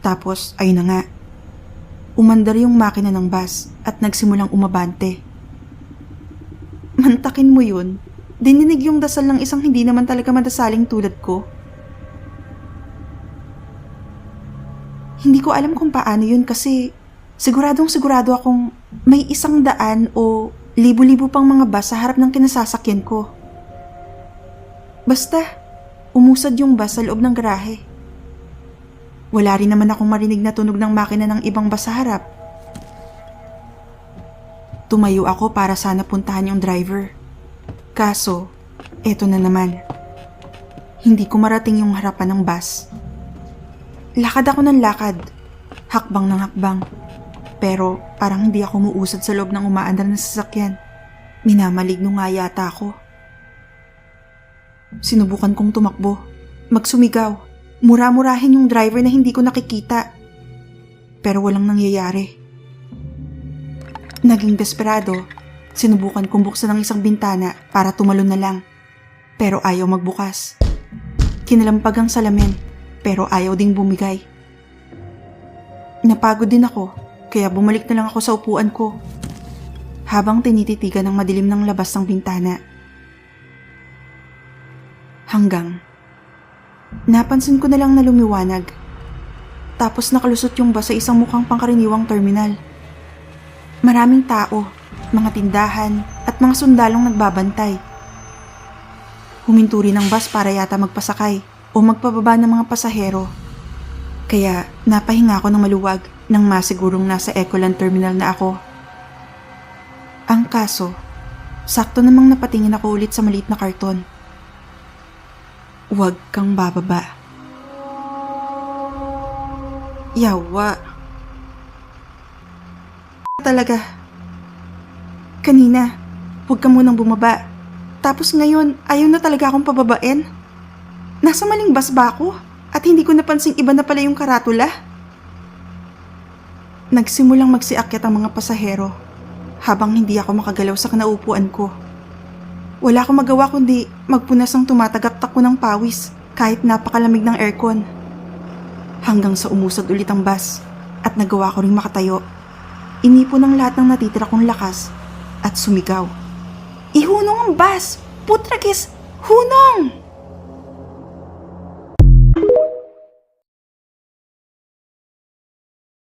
Tapos, ayun na nga. Umandar yung makina ng bus at nagsimulang umabante. Mantakin mo yun. Dininig yung dasal ng isang hindi naman talaga madasaling tulad ko. Hindi ko alam kung paano yun kasi sigurado akong may 100 o libo-libo pang mga bus sa harap ng kinasasakyan ko. Basta, umusad yung bus sa loob ng garahe. Wala rin naman akong marinig na tunog ng makina ng ibang bus sa harap. Tumayo ako para sana puntahan yung driver. Kaso, eto na naman. Hindi ko marating yung harapan ng bus. Lakad ako ng lakad. Hakbang ng hakbang. Pero parang hindi ako muusad sa loob ng umaandar na sasakyan. Minamaligno nga yata ako. Sinubukan kong tumakbo. Magsumigaw. Mura-murahin yung driver na hindi ko nakikita. Pero walang nangyayari. Naging desperado. Sinubukan kong buksan ang isang bintana para tumalon na lang. Pero ayaw magbukas. Kinalampag ang salamin, pero ayaw ding bumigay. Napagod din ako, kaya bumalik na lang ako sa upuan ko. Habang tinititigan ng madilim ng labas ng bintana. Hanggang napansin ko na lang na lumiwanag. Tapos nakalusot yung bus sa isang mukhang pangkaraniwang terminal. Maraming tao, mga tindahan at mga sundalong nagbabantay. Huminto rin ang bus para yata magpasakay o magpababa ng mga pasahero. Kaya napahinga ako ng maluwag nang masigurong nasa Ecoland Terminal na ako. Ang kaso, sakto namang napatingin ako ulit sa maliit na karton. Huwag kang bababa. Yawa. Talaga. Kanina, huwag ka munang bumaba. Tapos ngayon, ayaw na talaga akong pababain. Nasa maling bus ba ako? At hindi ko napansing iba na pala yung karatula? Nagsimulang magsiakyat ang mga pasahero habang hindi ako makagalaw sa kinaupuan ko. Wala akong magawa kundi magpunas ng tumatagaktak ko ng pawis kahit napakalamig ng aircon. Hanggang sa umusad ulit ang bus at nagawa ko ring makatayo. Inipon ang lahat ng natitira kong lakas at sumigaw. Ihunong ang bus! Putragis! Hunong!